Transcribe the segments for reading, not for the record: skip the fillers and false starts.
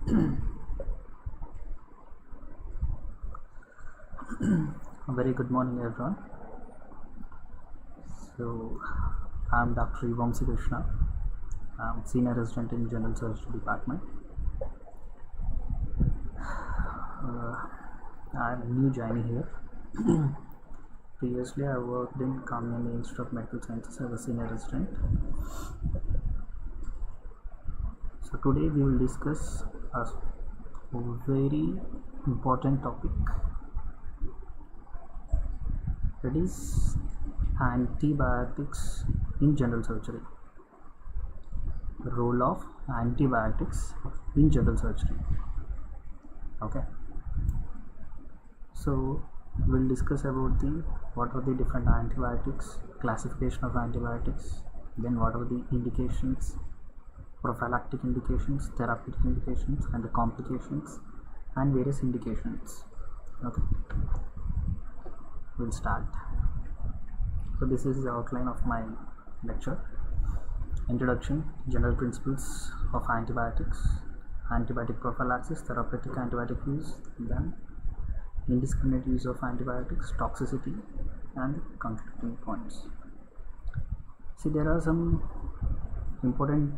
A very good morning, everyone. So, I'm Dr. Vamsi Krishna. I'm Senior Resident in General Surgery Department. I'm new joining here. Previously, I worked in Kamyani Institute of Medical Sciences as a Senior Resident. So, today we will discuss a very important topic, that is antibiotics in general surgery. The role of antibiotics in general surgery. Okay, so we'll discuss about what are the different antibiotics, classification of antibiotics, then what are the indications, prophylactic indications, therapeutic indications, and the complications and various indications. Okay, we'll start. So this is the outline of my lecture. Introduction, general principles of antibiotics, antibiotic prophylaxis, therapeutic antibiotic use, then indiscriminate use of antibiotics, toxicity, and concluding points. See, there are some important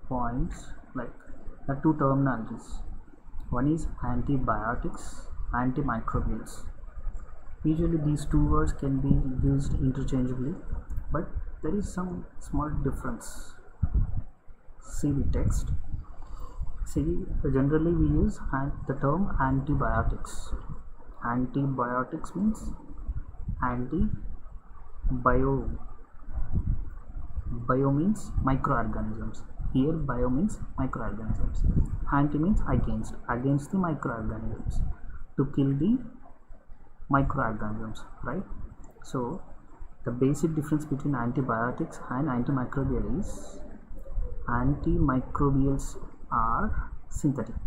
points, like the two terminologies. One is antibiotics, antimicrobials. Usually these two words can be used interchangeably, but there is some small difference. See the text. See, generally we use the term antibiotics. Antibiotics means bio means microorganisms. Here bio means microorganisms. Anti means against the microorganisms, to kill the microorganisms, right? So the basic difference between antibiotics and antimicrobial is antimicrobials are synthetic.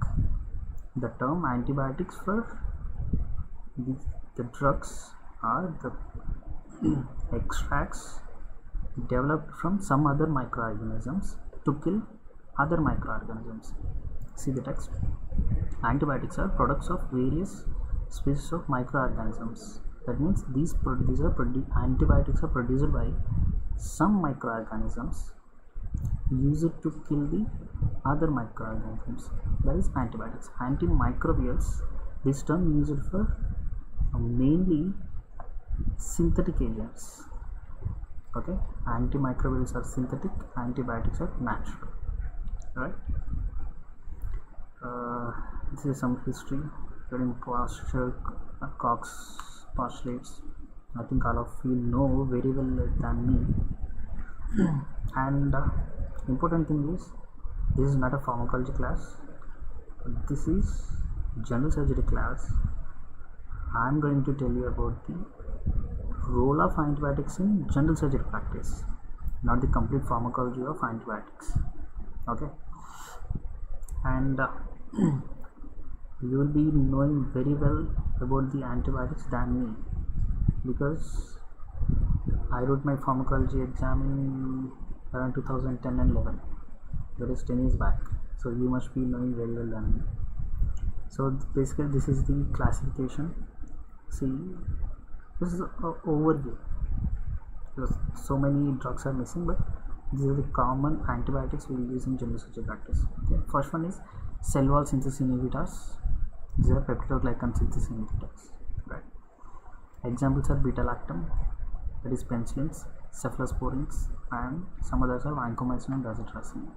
The term antibiotics for the drugs are the extracts developed from some other microorganisms to kill other microorganisms. See the text. Antibiotics are products of various species of microorganisms. That means antibiotics are produced by some microorganisms, use it to kill the other microorganisms. That is antibiotics. Antimicrobials, this term used for mainly synthetic agents. Okay, antimicrobials are synthetic, antibiotics are natural. Right? This is some history during Pasteur, Cox postulates. I think all of you know very well than me. And important thing is, this is not a pharmacology class. This is general surgery class. I am going to tell you about the role of antibiotics in general surgery practice, not the complete pharmacology of antibiotics. Okay, and you will be knowing very well about the antibiotics than me, because I wrote my pharmacology exam in around 2010 and 11. That is 10 years back. So you must be knowing very well than me. So basically this is the classification. See, this is an overview. So many drugs are missing, but these are the common antibiotics we use in general surgery practice. Okay. First one is cell wall synthesis inhibitors. These are peptidoglycan synthesis inhibitors. Right. Examples are beta-lactam, that is penicillins, cephalosporins, and some others are vancomycin and azotracin.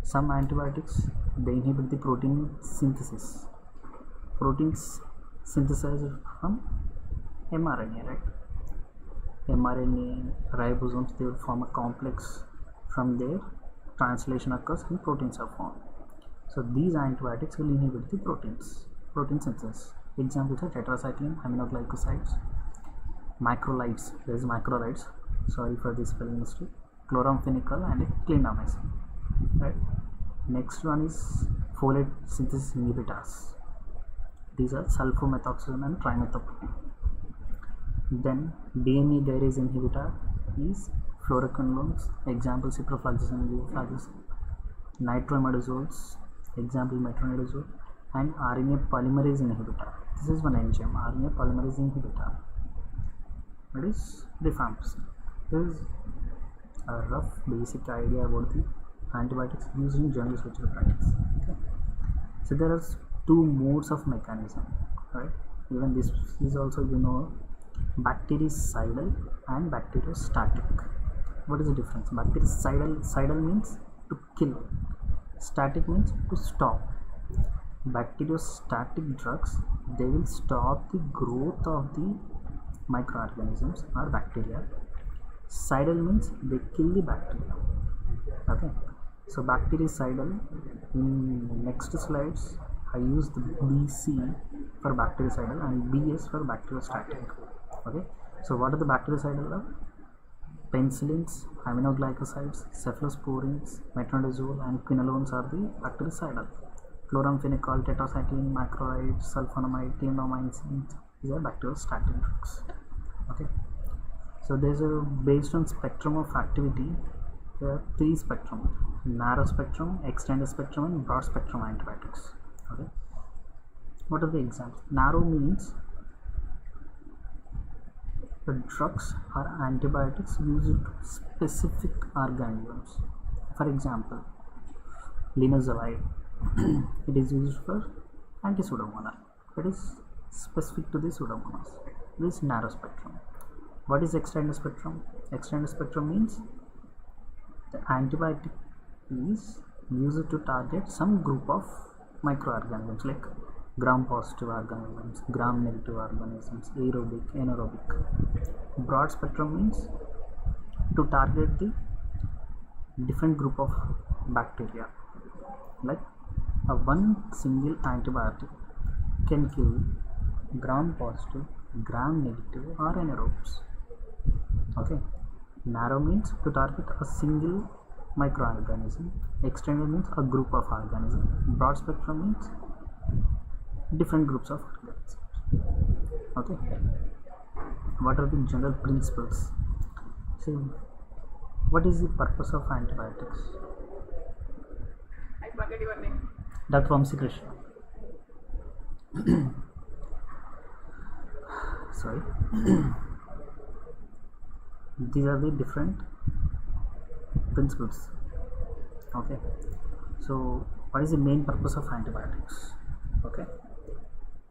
Some antibiotics, they inhibit the protein synthesis. Proteins synthesized from mRNA, right? mRNA, ribosomes, they will form a complex. From there, translation occurs and proteins are formed. So these antibiotics will inhibit the protein synthesis. Examples are tetracycline, aminoglycosides, macrolides. There is macrolides. Sorry for this spelling mistake. Chloramphenicol and clindamycin. Right. Next one is folate synthesis inhibitors. These are sulfomethoxazine and trimethoprim. Then DNA gyrase inhibitor is fluoroquinolones. Example ciprofloxacin, levofloxacin, nitroimidazoles, example metronidazole, and RNA polymerase inhibitor. This is one enzyme, RNA polymerase inhibitor. That is rifampicin. This is a rough basic idea about the antibiotics used in general surgical practice. Okay. So there are two modes of mechanism, right? Even this is also, bactericidal and bacteriostatic. What is the difference? Bactericidal means to kill, static means to stop. Bacteriostatic drugs, they will stop the growth of the microorganisms or bacteria. Cidal means they kill the bacteria. Okay, so bactericidal, in next slides I use the BC for bactericidal and BS for bacteriostatic. Okay, so what are the bactericidal? Penicillins, aminoglycosides, cephalosporins, metronidazole and quinolones are the bactericidal. Chloramphenicol, tetracycline, macrolide, sulfonamide, clindamycin, these are bacteriostatic drugs. Okay, so there's a, based on spectrum of activity, there are three spectrum: narrow spectrum, extended spectrum and broad spectrum antibiotics. Okay, what are the examples? Narrow means the drugs or antibiotics used to specific organisms. For example, linezolid, it is used for anti-pseudomonas. It is specific to the pseudomonas. This is narrow spectrum. What is extended spectrum? Extended spectrum means the antibiotic is used to target some group of microorganisms like gram-positive organisms, gram-negative organisms, aerobic, anaerobic. Broad spectrum means to target the different group of bacteria. Like one single antibiotic can kill gram-positive, gram-negative or anaerobes. Okay, narrow means to target a single microorganism. Extended means a group of organisms. Broad spectrum means different groups of organisms. Okay, what are the general principles? See, what is the purpose of antibiotics? I forget your name. Dr. Vamsi Krishna. Sorry. These are the different principles. Okay, so what is the main purpose of antibiotics? Okay,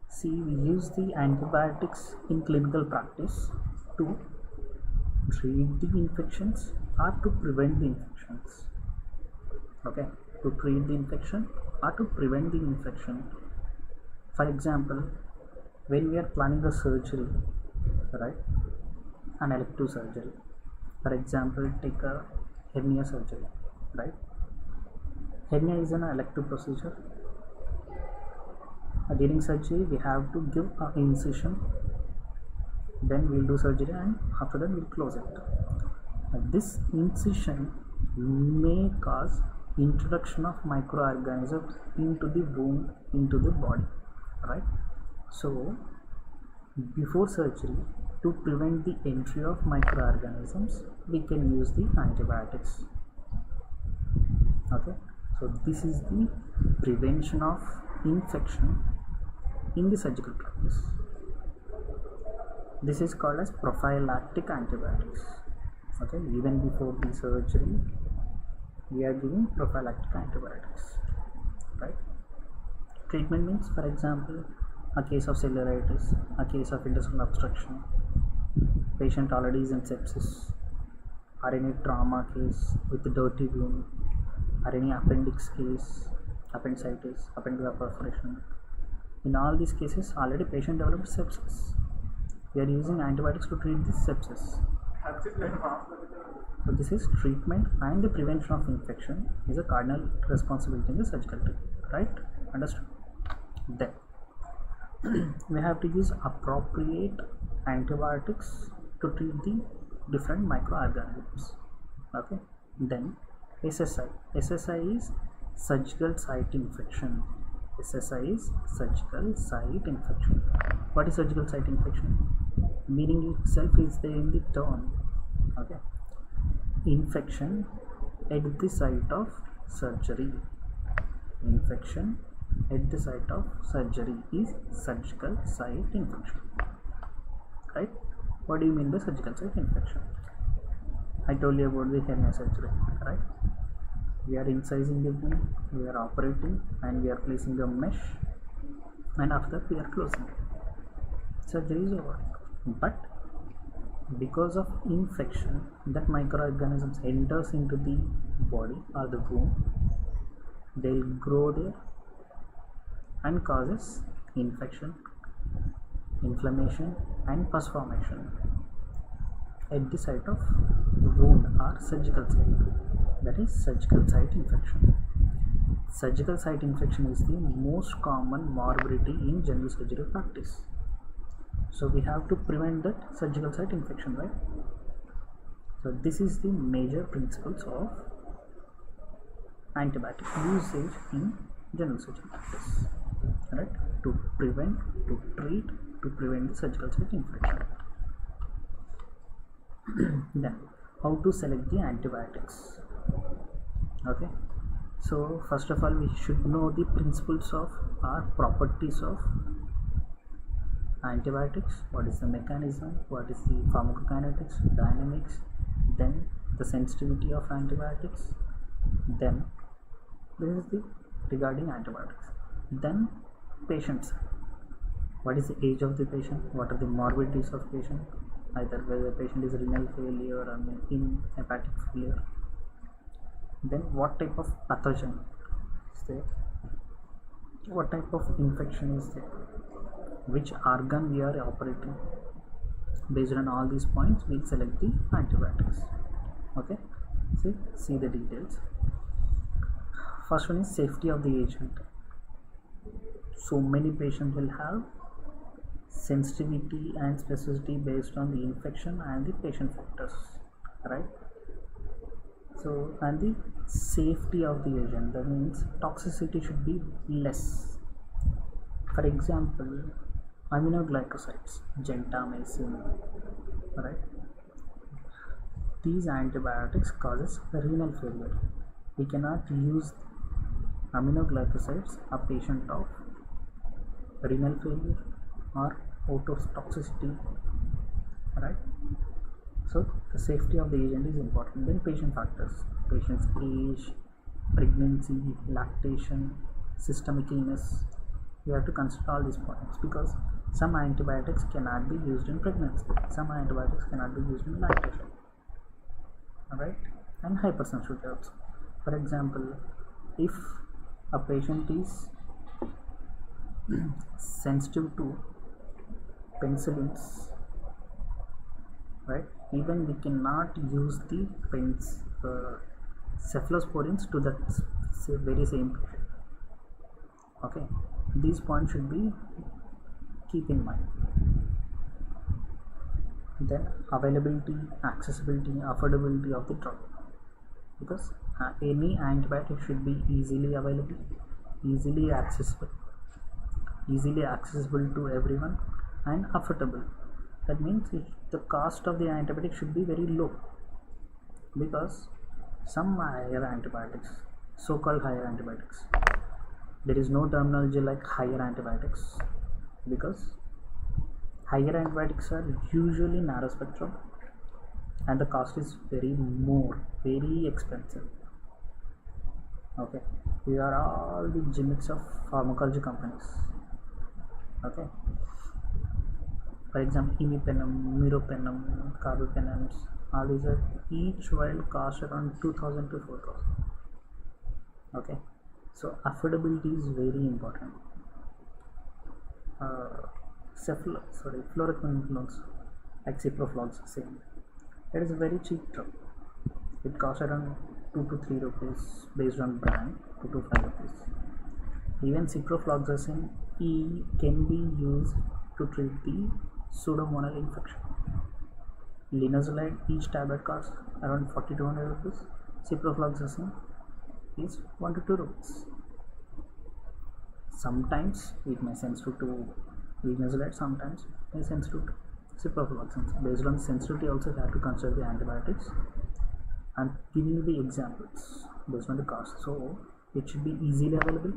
see, we use the antibiotics in clinical practice to treat the infections or to prevent the infections. Okay, to treat the infection or to prevent the infection. For example, when we are planning a surgery, right, an elective surgery, for example, take a hernia surgery, right? Hernia is an elective procedure. During surgery, we have to give an incision, then we'll do surgery, and after that we'll close it. This incision may cause introduction of microorganisms into the wound, into the body, right? So before surgery, to prevent the entry of microorganisms, we can use the antibiotics. Okay, so this is the prevention of infection in the surgical practice. This is called as prophylactic antibiotics. Okay, even before the surgery, we are giving prophylactic antibiotics, right? Treatment means, for example, a case of cellulitis, a case of intestinal obstruction, patient already is in sepsis, or any trauma case with dirty wound, or any appendix case, appendicitis, appendicular perforation. In all these cases, already patient developed sepsis. We are using antibiotics to treat this sepsis. So this is treatment, and the prevention of infection is a cardinal responsibility in the surgical team, right? Understood? Then we have to use appropriate antibiotics to treat the different microorganisms. Okay, then SSI. SSI is surgical site infection. SSI is surgical site infection. What is surgical site infection? Meaning itself is there in the term. Okay, infection at the site of surgery. infection at the site of surgery is surgical site infection, right? What do you mean by surgical site infection? I told you about the hernia surgery, right? We are incising the wound, we are operating, and we are placing a mesh, and after that we are closing it. Surgery is over. But because of infection, that microorganisms enters into the body or the wound, they'll grow there and causes infection, inflammation, and pus formation at the site of wound or surgical site. That is surgical site infection. Surgical site infection is the most common morbidity in general surgery practice. So we have to prevent that surgical site infection, right? So this is the major principles of antibiotic usage in general surgery practice, right? To prevent, to treat, to prevent the surgical site infection. Then how to select the antibiotics? Okay, so first of all we should know the principles of or properties of antibiotics. What is the mechanism, what is the pharmacokinetics, dynamics, then the sensitivity of antibiotics, then this is the regarding antibiotics. Then patients, what is the age of the patient, what are the morbidities of patient, either whether the patient is renal failure or in hepatic failure, then what type of pathogen is there, what type of infection is there, which organ we are operating. Based on all these points we'll select the antibiotics. Okay, see the details. First one is safety of the agent. So many patients will have sensitivity and specificity based on the infection and the patient factors, right? So, and the safety of the agent, that means toxicity should be less. For example, aminoglycosides, gentamicin, right? These antibiotics causes renal failure. We cannot use aminoglycosides a patient of renal failure or ototoxicity, right? So the safety of the agent is important. Then patient factors, patient's age, pregnancy, lactation, systemic illness. We have to consider all these points because some antibiotics cannot be used in pregnancy, some antibiotics cannot be used in lactation, alright? And hypersensitivity also. For example, if a patient is sensitive to penicillins, right, even we cannot use the cephalosporins to that very same patient. Okay, these points should be keep in mind. Then availability, accessibility, affordability of the drug, because any antibiotic should be easily available, easily accessible to everyone, and affordable. That means the cost of the antibiotic should be very low, because some higher antibiotics, so-called higher antibiotics, there is no terminology like higher antibiotics, because higher antibiotics are usually narrow spectrum and the cost is very expensive. Okay, these are all the gimmicks of pharmacology companies. Okay, for example, imipenem, meropenem, carbapenems, all these are each vial cost around 2000 to 4000. Okay, so affordability is very important. Fluoroquinolones like ciprofloxacin, it is a very cheap drug. It costs around 2 to 3 rupees based on brand, 2 to 5 rupees. Even ciprofloxacin can be used to treat the pseudomonal infection. Linezolid, each tablet costs around 40 to 100 rupees. Ciprofloxacin is 1 to 2 rupees. Sometimes it may sensitive to linezolid, sometimes it may sensitive to ciprofloxacin. Based on sensitivity also we have to consider the antibiotics and giving you the examples based on the cost. So it should be easily available,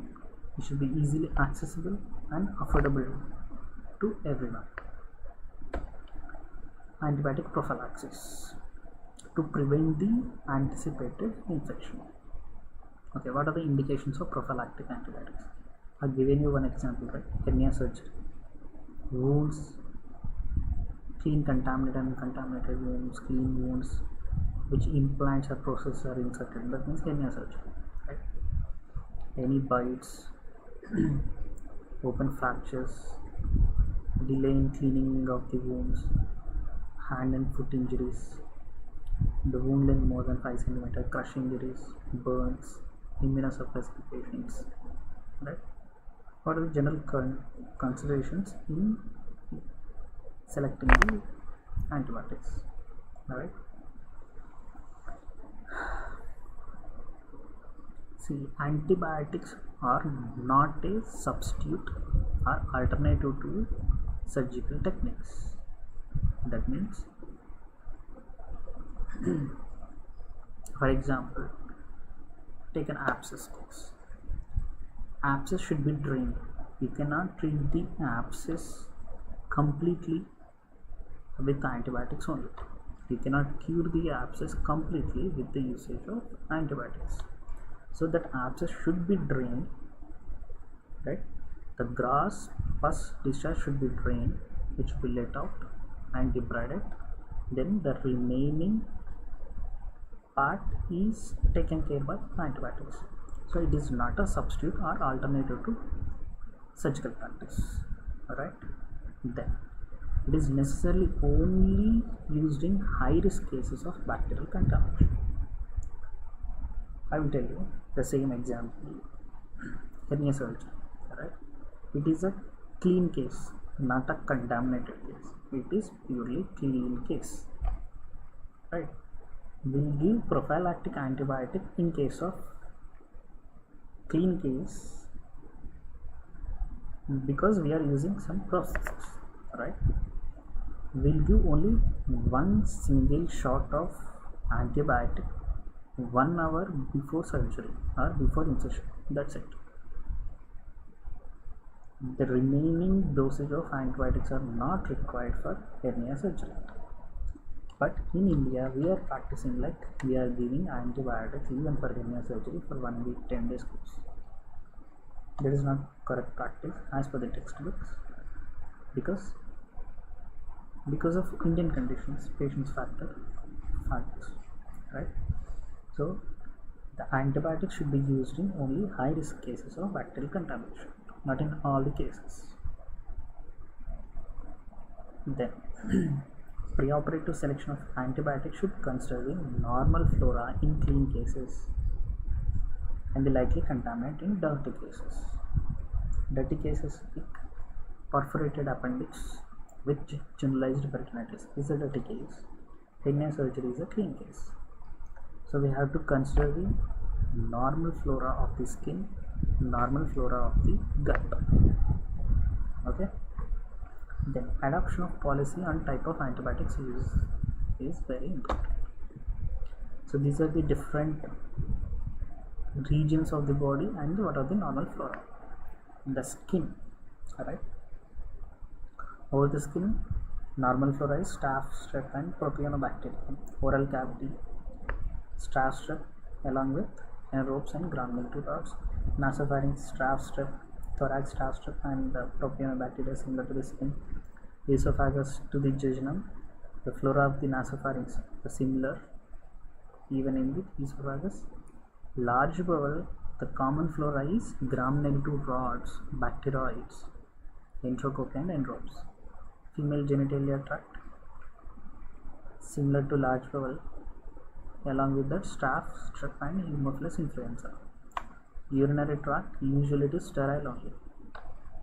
it should be easily accessible and affordable to everyone. Antibiotic prophylaxis to prevent the anticipated infection. Okay, what are the indications of prophylactic antibiotics? I've given you one example, right? Hernia surgery, wounds, clean contaminated and contaminated wounds, clean wounds, which implants or processes are inserted. That means hernia surgery, right? Any bites, open fractures, delay in cleaning of the wounds, hand and foot injuries, the wound length more than 5 cm, crush injuries, burns, immunosuppressive patients, right? What are the general considerations in selecting the antibiotics? All right. See, antibiotics are not a substitute or alternative to surgical techniques. That means, for example, take an abscess case. Abscess should be drained. You cannot treat the abscess completely with antibiotics only. You cannot cure the abscess completely with the usage of antibiotics. So that abscess should be drained, right? The gross pus discharge should be drained, which will be let out and debrided. Then the remaining part is taken care by antibiotics. So it is not a substitute or alternative to surgical practice. Alright. Then it is necessarily only used in high risk cases of bacterial contamination. I will tell you the same example. Hernia surgery. Alright. It is a clean case, not a contaminated case. It is purely clean case. Right. We'll give prophylactic antibiotic in case of clean case because we are using some processes, right? We'll give only one single shot of antibiotic 1 hour before surgery or before incision. That's it. The remaining dosage of antibiotics are not required for hernia surgery. But in India, we are practicing like we are giving antibiotics even for hernia surgery for 1 week, 10 days course. That is not correct practice as per the textbooks because of Indian conditions, patients factors, right? So the antibiotics should be used in only high risk cases of bacterial contamination, not in all the cases. Then preoperative selection of antibiotics should consider the normal flora in clean cases and the likely contaminant in dirty cases. Dirty cases like perforated appendix with generalized peritonitis is a dirty case. Hernia surgery is a clean case. So we have to consider the normal flora of the skin, normal flora of the gut. Okay. Then adoption of policy on type of antibiotics use is very important. So these are the different regions of the body and what are the normal flora. The skin, alright. Over the skin, normal flora is staph, strep and propionibacterium. Oral cavity, staph, strep along with anaerobes and gram-negative rods. Nasopharynx, staph, strep, thorax, staph, strep and propionibacteria similar to the skin. Esophagus to the jejunum, the flora of the nasopharynx are similar even in the esophagus. Large bowel, the common flora is gram-negative rods, bacteroids, enterococci and anaerobes. Female genitalia tract, similar to large bowel, along with that staph, strep and Haemophilus influenza. Urinary tract, usually it is sterile only.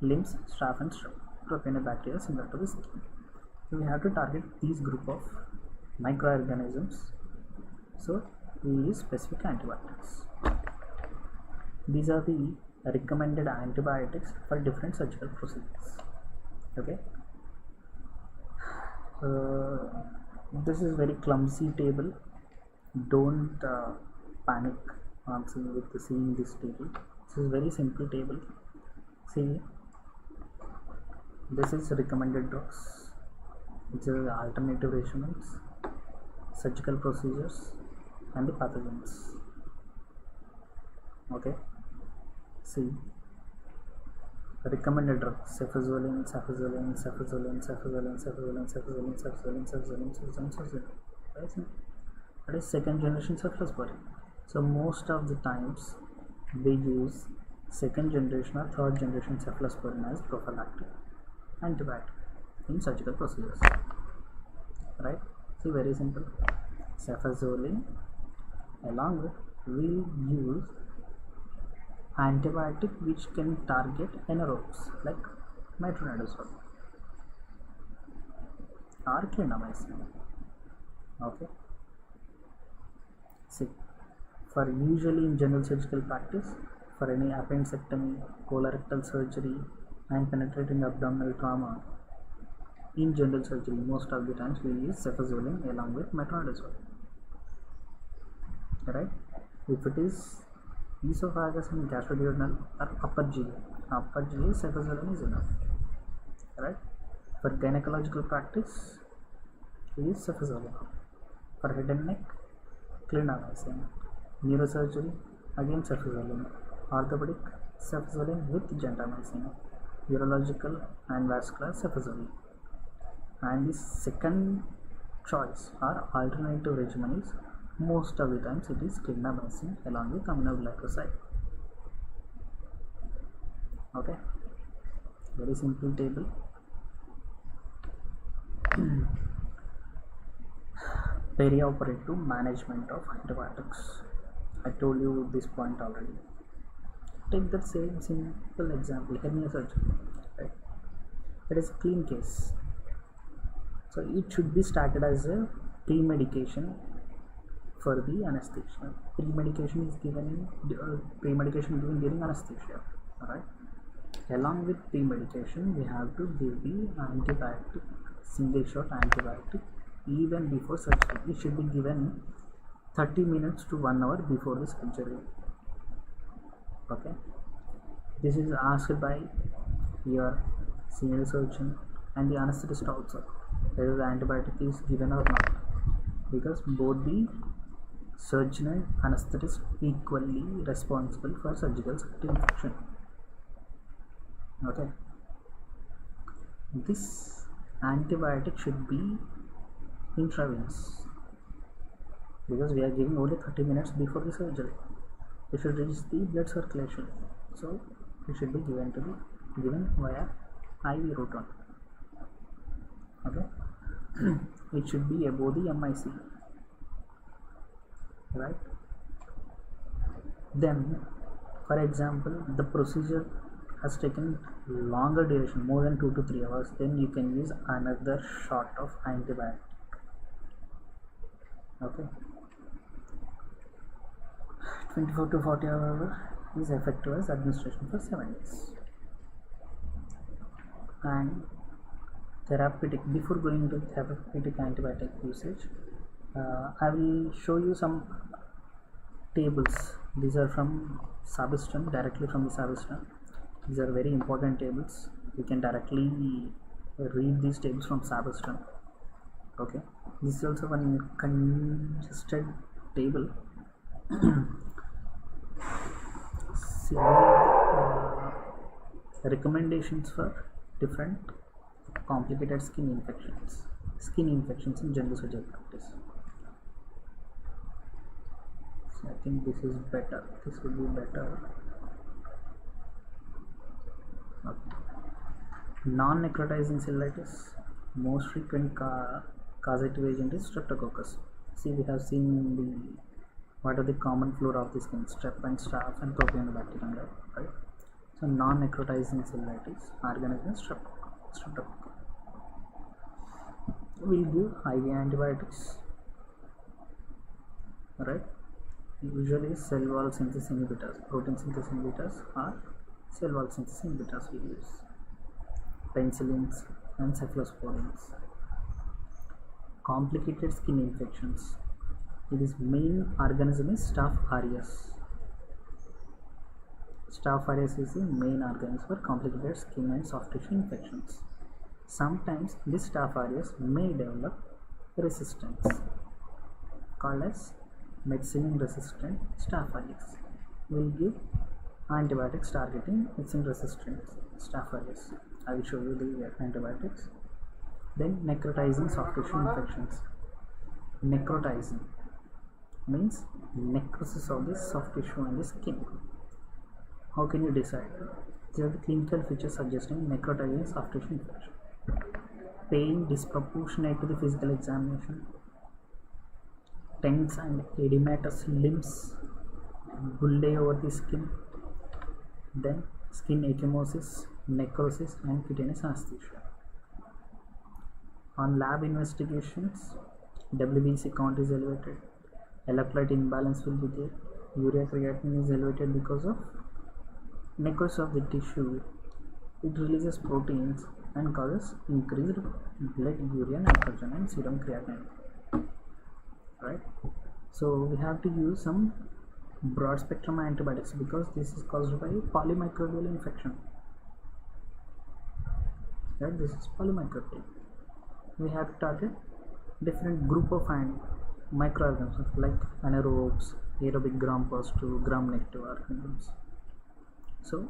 Limbs, staph and strep. Propionibacteria similar to the skin. So we have to target these group of microorganisms. So we use specific antibiotics. These are the recommended antibiotics for different surgical procedures. Okay. This is very clumsy table. Don't panic answering with seeing this table. This is very simple table. See, this is recommended drugs, which is alternative regimens, surgical procedures, and the pathogens. Okay, see, recommended drugs: cefazolin, cefazolin, cefazolin, cefazolin, cefazolin, cefazolin, cefazolin, cefazolin, cefazolin, cefazolin. Right? That is second generation cephalosporin. So most of the times they use second generation or third generation cephalosporin as prophylactic antibiotic in surgical procedures. Right? See, very simple. Cefazolin along with we use antibiotic which can target anaerobes like metronidazole or clindamycin. Okay. See, for usually in general surgical practice, for any appendectomy, colorectal surgery, and penetrating abdominal trauma, in general surgery, most of the times we use cefazolin along with metronidazole. Right? If it is esophagus and gastroduodenal or upper GI, cefazolin is enough. Right? For gynecological practice, we use cefazolin. For head and neck, clindamycin. Neurosurgery, again cefazolin. Orthopedic, cefazolin with gentamicin. Urological and vascular, cefazolin. And the second choice or alternative regimen is most of the times it is clindamycin along with aminoglycoside. Okay, very simple table. Perioperative management of antibiotics. I told you this point already. Take that same simple example, hernia surgery. Right? It is a clean case. So it should be started as a pre-medication for the anesthesia. Pre-medication is given during anesthesia. Alright. Along with pre-medication, we have to give the antibiotic, single shot antibiotic even before surgery. It should be given 30 minutes to 1 hour before the surgery. Okay. This is asked by your senior surgeon and the anesthetist also, whether the antibiotic is given or not, because both the surgeon and anesthetist equally responsible for surgical site infection. Okay. This antibiotic should be intravenous because we are giving only 30 minutes before the surgery. It should reach the blood circulation, so it should be given via IV route. Okay. It should be above the MIC. Right? Then, for example, the procedure has taken longer duration, more than 2 to 3 hours, then you can use another shot of antibiotic. Okay. 24 to 40 hours is effective as administration for 7 days. And therapeutic, before going to therapeutic antibiotic usage, I will show you some tables. These are from Sabiston, directly from the Sabiston. These are very important tables. You can directly read these tables from Sabiston. Okay, this is also one congested table. See, recommendations for different complicated skin infections in general surgery practice. So I think this is better. This will be better. Okay. Non-necrotizing cellulitis. Most frequent causative agent is streptococcus. See, we have seen what are the common flora of the skin: strep and staph and propionibacterium, right? So non-necrotizing cellulitis organism is streptococcus. We'll give IV antibiotics, right? Usually cell wall synthesis inhibitors, protein synthesis inhibitors, or cell wall synthesis inhibitors we use. Penicillins and cephalosporins. Complicated skin infections. Its main organism is Staph aureus. Staph aureus is the main organism for complicated skin and soft tissue infections. Sometimes this Staph aureus may develop resistance called as methicillin resistant Staph aureus. Will give antibiotics targeting methicillin resistant Staph aureus. I will show you the antibiotics. Then necrotizing soft tissue infections. Necrotizing means necrosis of the soft tissue and the skin. How can you decide? These are the clinical features suggesting necrotizing soft tissue infection. Pain disproportionate to the physical examination. Tense and edematous limbs, bullae over the skin. Then skin ecchymosis, necrosis and cutaneous anesthesia. On lab investigations, WBC count is elevated, electrolyte imbalance will be there, urea creatinine is elevated because of necrosis of the tissue. It releases proteins and causes increased blood urea nitrogen and serum creatinine. Right? So we have to use some broad spectrum antibiotics because this is caused by polymicrobial infection. Right? This is polymicrobial. We have to target different group of microorganisms like anaerobes, aerobic gram-positive, gram-negative organisms. So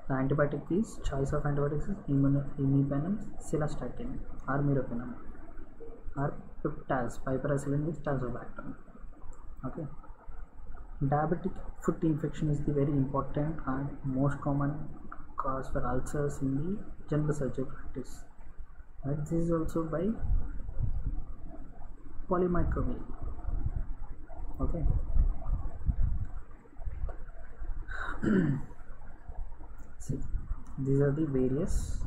the antibiotic is choice of antibiotics is imipenem, cilastatin, or meropenem, or peptaz, piperacillin with tazobactam. Okay. Diabetic foot infection is the very important and most common cause for ulcers in the general surgery practice. Right? This is also by polymicrobial. Okay. See, these are the various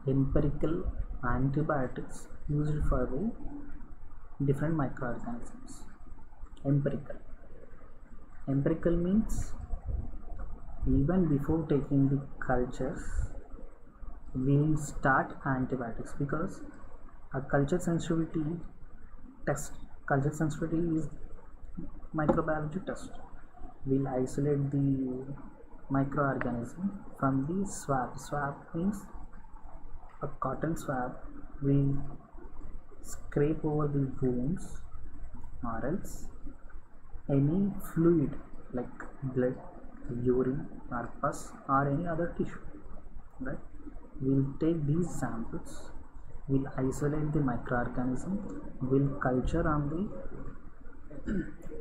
empirical antibiotics used for the different microorganisms. Empirical means even before taking the cultures, we will start antibiotics because a culture sensitivity test. Culture sensitivity is microbiology test. We'll isolate the microorganism from the swab. Swab means a cotton swab. We scrape over the wounds or else any fluid like blood, urine or pus or any other tissue. Right? We'll take these samples, we'll isolate the microorganism, we'll culture on the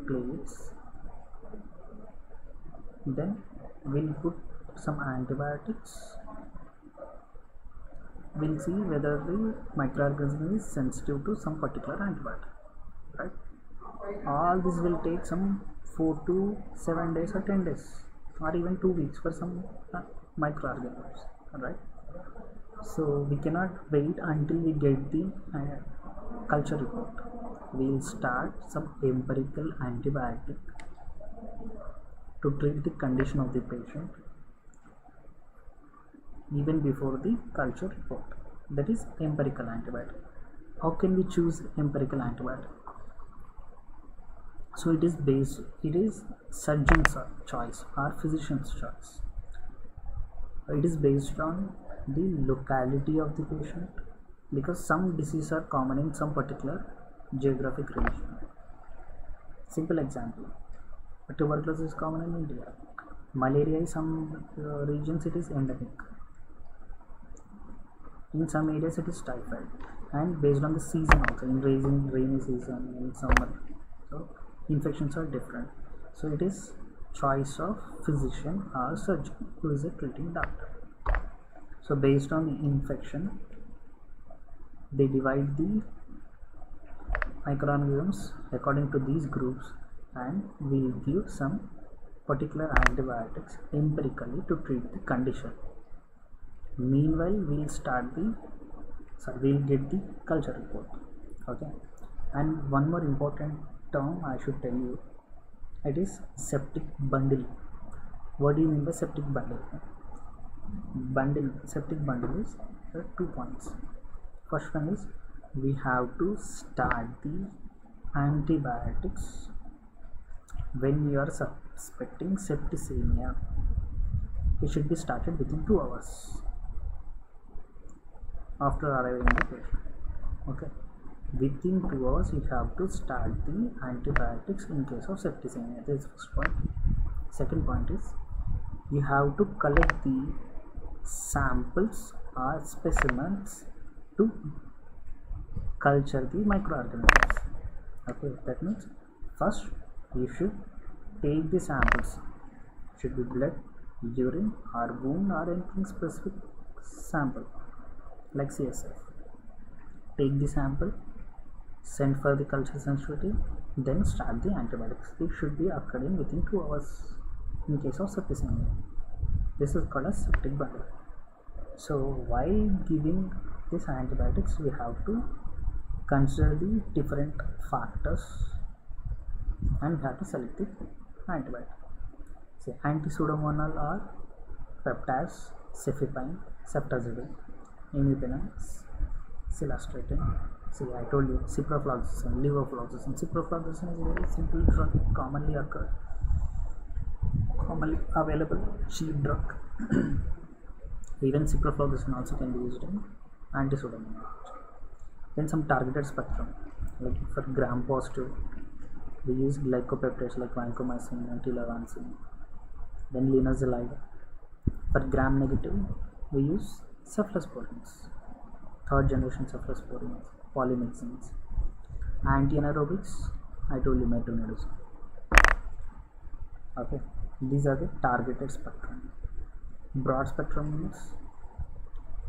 plates, then we'll put some antibiotics. We'll see whether the microorganism is sensitive to some particular antibiotic. Right? All this will take some 4 to 7 days or 10 days or even 2 weeks for some microorganisms. Right? So we cannot wait until we get the culture report. We will start some empirical antibiotic to treat the condition of the patient even before the culture report. That is empirical antibiotic. How can we choose empirical antibiotic? So it is surgeon's choice or physician's choice. It is based on the locality of the patient because some diseases are common in some particular geographic region. Simple example, tuberculosis is common in India. Malaria in some regions it is endemic. In some areas it is typhoid, and based on the season also, in rainy season, in summer, so infections are different. So it is choice of physician or surgeon who is a treating doctor. So based on the infection, they divide the microorganisms according to these groups and will give some particular antibiotics empirically to treat the condition. Meanwhile, we'll get the culture report. Okay. And one more important term I should tell you, it is septic bundle. What do you mean by septic bundle? Septic bundle is there are 2 points. First one is we have to start the antibiotics when you are suspecting septicemia. it should be started within 2 hours after arriving in the patient. Okay, within 2 hours you have to start the antibiotics in case of septicemia. This is first point. Second point is you have to collect the samples or specimens to culture the microorganisms. Okay, that means first you should take the samples, should be blood, urine or wound or anything specific sample like CSF. Take the sample, send for the culture sensitivity, then start the antibiotics. It should be occurring within 2 hours in case of septicemia. This is called as septic bundle. So while giving these antibiotics, we have to consider the different factors and we have to select the antibiotic. Say anti-pseudomonal or peptides, cefepime, ceftazidime, imipenem, cilastatin. See, I told you ciprofloxacin, levofloxacin. Ciprofloxacin is a very simple drug, commonly available, cheap drug. Even ciprofloxacin also can be used in anti-pseudomonas. Then some targeted spectrum, like for gram positive, we use glycopeptides like vancomycin and telavansin. Then linezolid. For gram negative, we use cephalosporins, third generation cephalosporins, polymyxins. Anti-anaerobics, I told you metronidazole. Okay, these are the targeted spectrum. Broad spectrum means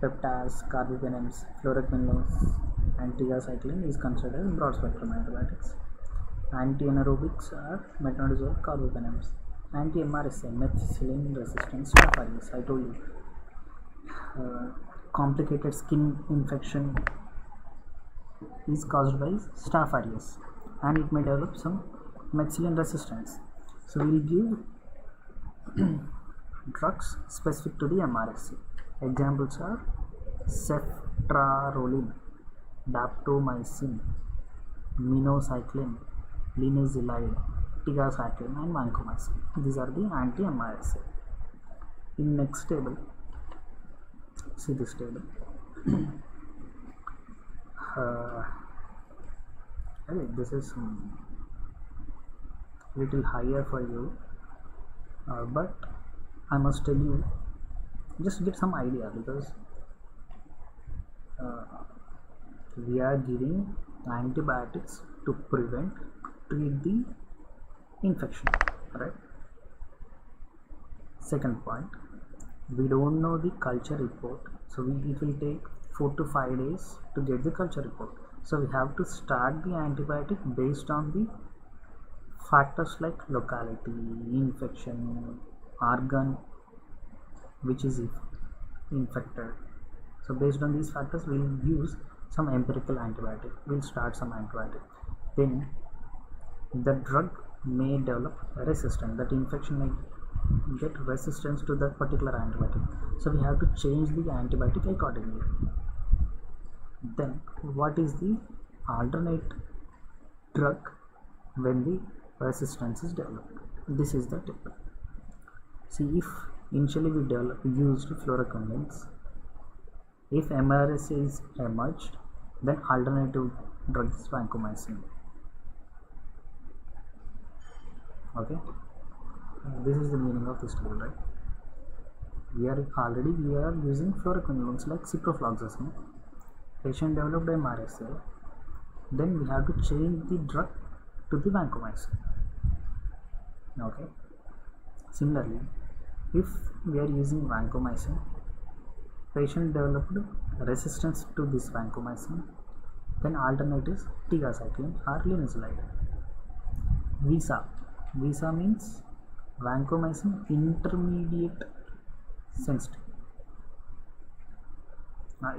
peptides, carbapenems, fluoroquinolones, and tigacycline is considered broad spectrum antibiotics. Anti-anaerobics are metronidazole, carbapenems. Anti-MRSA, methicillin resistant staph aureus. I told you complicated skin infection is caused by staph aureus and it may develop some methicillin resistance. So we will give drugs specific to the MRSA. Examples are ceftaroline, daptomycin, minocycline, linezolid, tigacycline and vancomycin. These are the anti-MRSA. In next table, see this table. This is little higher for you, but I must tell you, just get some idea, because we are giving antibiotics to treat the infection, right? Second point, we don't know the culture report, so it will take 4 to 5 days to get the culture report. So we have to start the antibiotic based on the factors like locality, infection, organ which is infected. So based on these factors, we will use some empirical antibiotic. We'll start some antibiotic. Then the drug may develop resistance. That infection may get resistance to that particular antibiotic. So we have to change the antibiotic accordingly. Then what is the alternate drug when the resistance is developed? This is the tip. See, if initially we used fluoroquinolones, if MRSA is emerged, then alternative drug is vancomycin. Okay, this is the meaning of this table, right? We are using fluoroquinolones like ciprofloxacin. Patient developed MRSA, then we have to change the drug to the vancomycin. Okay, similarly, if we are using vancomycin, patient developed resistance to this vancomycin, then alternate is tigacycline or linezolid. VISA means vancomycin intermediate sensitive,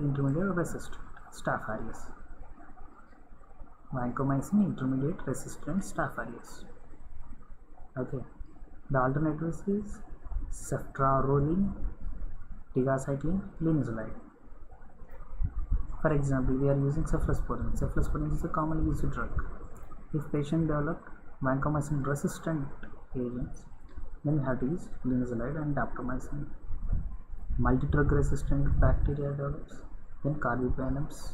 intermediate resistant staph aureus. Vancomycin intermediate resistant staph aureus. Okay, the alternatives is ceftaroline, tigacycline, linezolid. For example, we are using cephalosporin. Cephalosporin is a commonly used drug. If patient developed vancomycin resistant agents, then we have to use linezolid and daptomycin multi-drug resistant bacteria develops, then carbapenems.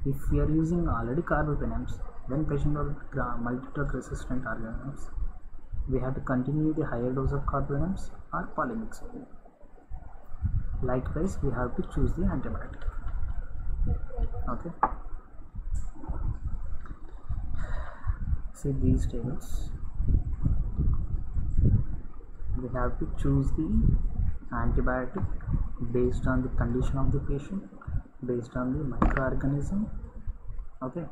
If we are using already carbapenems, when patient develops multi-drug resistant organisms, we have to continue the higher dose of carbapenems or polymyxin. Likewise, we have to choose the antibiotic. Okay. See these tables. We have to choose the antibiotic based on the condition of the patient, based on the microorganism. Okay.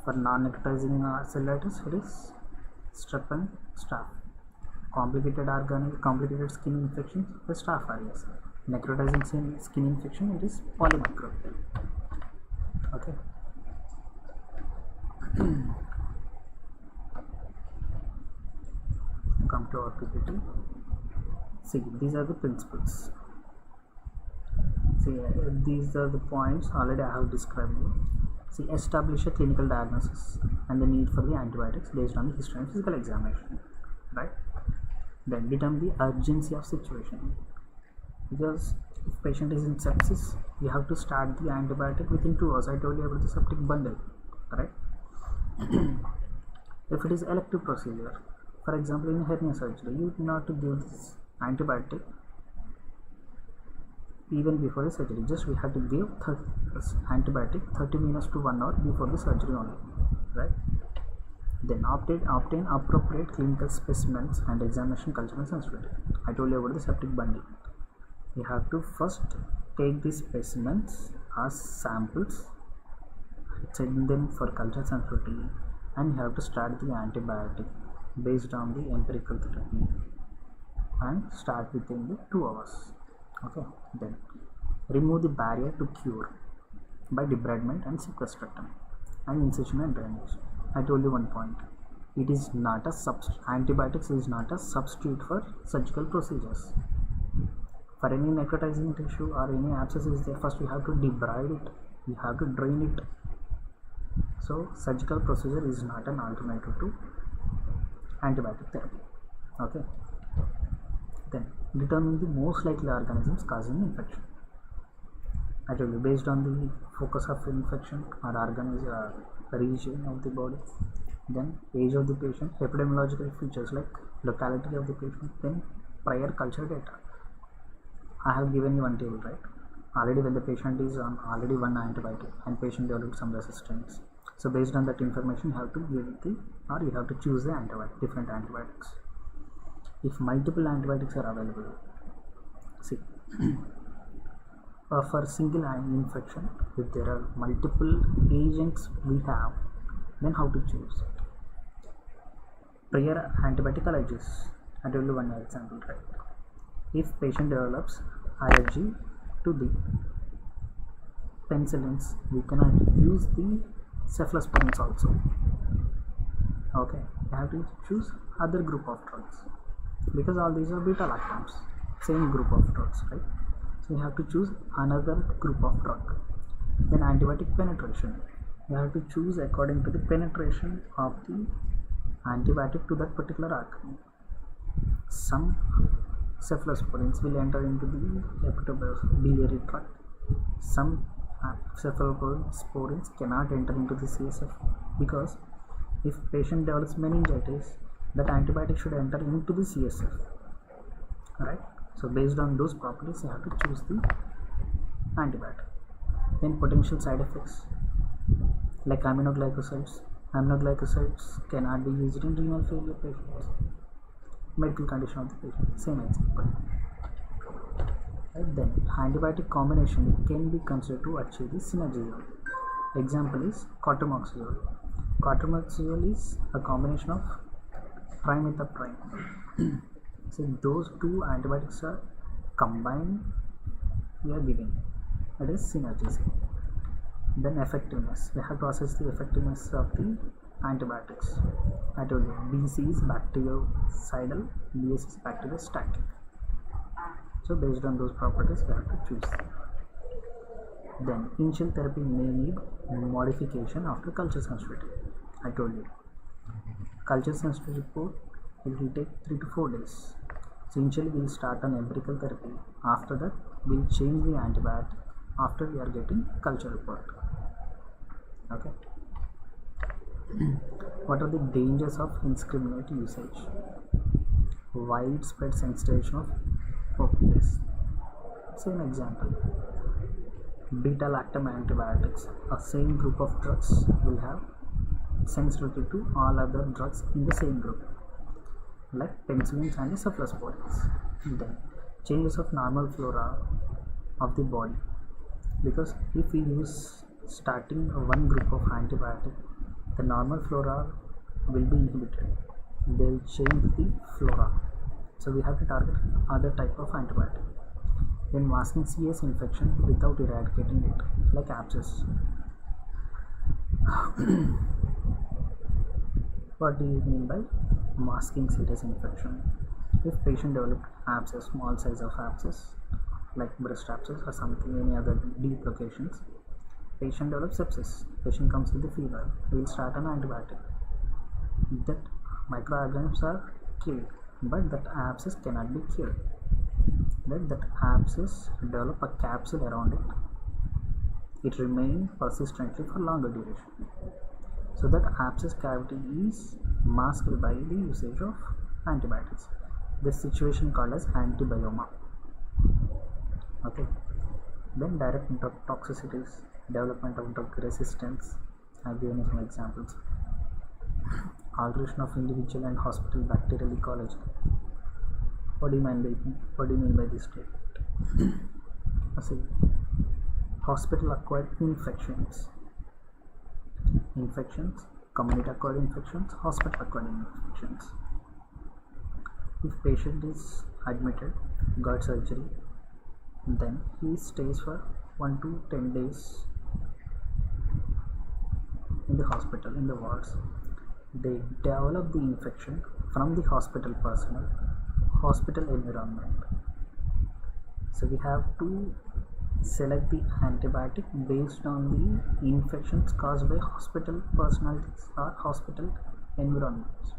For non-necrotizing cellulitis, it is strep and staph. Complicated skin infections, the staph aureus. Necrotizing skin infection, it is polymicrobial. Okay. Come to our PPT. See, these are the principles. See, these are the points already I have described you. See, establish a clinical diagnosis and the need for the antibiotics based on the history and physical examination, right? Then determine the urgency of situation, because if patient is in sepsis, you have to start the antibiotic within 2 hours. I told you about the septic bundle, right? If it is elective procedure, for example in hernia surgery, you do not to give this antibiotic even before the surgery. Just we have to give antibiotic 30 minutes to 1 hour before the surgery only, right? Then obtain appropriate clinical specimens and examination culture and sensitivity. I told you about the septic bundle. You have to first take these specimens as samples, send them for culture sensitivity, and you have to start the antibiotic based on the empirical therapy and start within the 2 hours. Okay. Then remove the barrier to cure by debridement and sequestration and incision and drainage. I told you one point. It is not a antibiotics is not a substitute for surgical procedures. For any necrotizing tissue or any abscess is there, first we have to debride it. We have to drain it. So surgical procedure is not an alternative to antibiotic therapy. Okay. Then determine the most likely organisms causing infection. I told you based on the focus of infection or region of the body, then age of the patient, epidemiological features like locality of the patient, then prior culture data. I have given you one table, right? Already when the patient is on already one antibiotic and patient developed some resistance. So based on that information, you have to give you have to choose the different antibiotics. If multiple antibiotics are available, see, for single infection, if there are multiple agents we have, then how to choose? Prior antibiotic allergies. I will do one example, right? If patient develops allergy to the penicillins, we cannot use the cephalosporins also. Okay, you have to choose other group of drugs, because all these are beta lactams, same group of drugs, right? So you have to choose another group of drug. Then antibiotic penetration, you have to choose according to the penetration of the antibiotic to that particular organ. Some cephalosporins will enter into the biliary tract. Some cephalosporins cannot enter into the CSF, because if patient develops meningitis, that antibiotic should enter into the CSF, right? So based on those properties, you have to choose the antibiotic. Then potential side effects like aminoglycosides. Aminoglycosides cannot be used in renal failure patients. Medical condition of the patient, same example. Right? Then antibiotic combination can be considered to achieve the synergy zone. Example is cotrimoxazole. Cotrimoxazole is a combination of trimethoprim. So those two antibiotics are combined, we are giving, that is synergy zone. Then effectiveness, we have to assess the effectiveness of the antibiotics. I told you BC is bactericidal, BS is bacteriostatic. So based on those properties, we have to choose. Then initial therapy may need modification after culture sensitivity. I told you culture sensitivity report, it will take 3 to 4 days. So initially we'll start an empirical therapy. After that, we'll change the antibiotic after we are getting culture report. Okay. What are the dangers of indiscriminate usage? Widespread sensitization of opioids. Say an example. Beta-lactam antibiotics. A same group of drugs will have sensitivity to all other drugs in the same group, like penicillins and cephalosporins. Then changes of normal flora of the body, because if we use starting one group of antibiotic, the normal flora will be inhibited. They will change the flora, so we have to target other type of antibiotic. Then masking CS infection without eradicating it, like abscess. What do you mean by masking serious infection? If patient developed abscess, small size of abscess, like breast abscess or something, any other deep locations, patient develops sepsis, patient comes with the fever, we will start an antibiotic. That microorganisms are killed, but that abscess cannot be cured. Let that abscess develop a capsule around it. It remains persistently for longer duration. So that abscess cavity is masked by the usage of antibiotics. This situation called as antibioma. Okay. Then direct toxicities, development of drug resistance. I've given you some examples. Alteration of individual and hospital bacterial ecology. What do you mean by this statement? See, hospital acquired infections, community acquired infections, hospital acquired infections. If patient is admitted, got surgery, then he stays for 1 to 10 days in the hospital, in the wards. They develop the infection from the hospital personnel, hospital environment. So we have to select the antibiotic based on the infections caused by hospital personalities or hospital environments.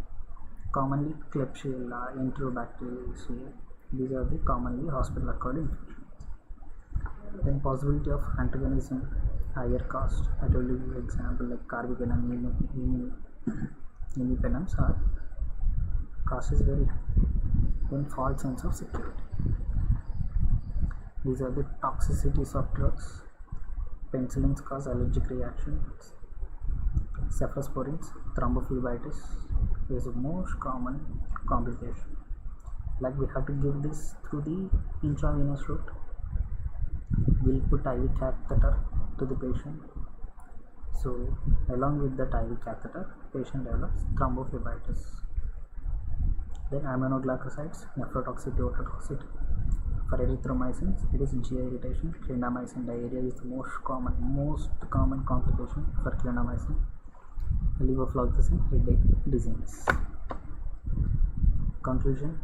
Commonly Klebsiella, Enterobacteriaceae, these are the commonly hospital acquired infections. Then possibility of antagonism, higher cost. I told you example like carbapenem, imipenem, cost is very high. Then false sense of security. These are the toxicities of drugs. Penicillins cause allergic reactions. Cephalosporins, thrombophlebitis is the most common complication. Like we have to give this through the intravenous route. We'll put IV catheter to the patient. So along with that IV catheter, patient develops thrombophlebitis. Then aminoglycosides, nephrotoxicity, ototoxicity. For erythromycins, it is GI irritation. Clindamycin diarrhea is the most common complication for clindamycin. Levofloxacin, headache, dizziness. Conclusion: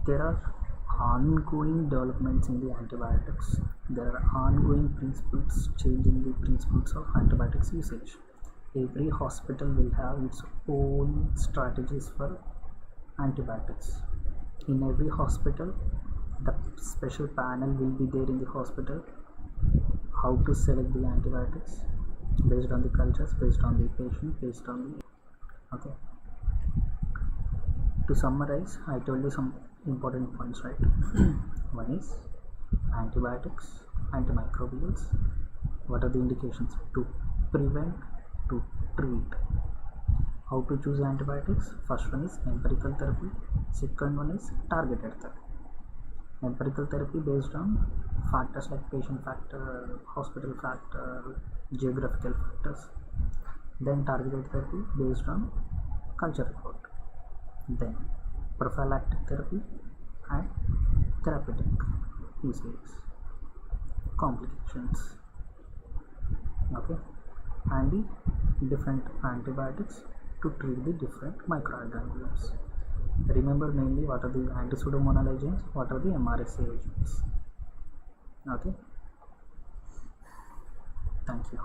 there are ongoing developments in the antibiotics. There are ongoing principles changing the principles of antibiotics usage. Every hospital will have its own strategies for antibiotics. In every hospital, the special panel will be there in the hospital, how to select the antibiotics based on the cultures, based on the patient, based on the... Okay. To summarize, I told you some important points, right? One is antibiotics, antimicrobials. What are the indications? To prevent, to treat. How to choose antibiotics? First one is empirical therapy. Second one is targeted therapy. Empirical therapy based on factors like patient factor, hospital factor, geographical factors. Then targeted therapy based on culture report. Then prophylactic therapy and therapeutic usage, complications. Okay, and the different antibiotics to treat the different microorganisms. Remember mainly what are the anti-pseudomonal agents, what are the MRSA agents. Okay, thank you.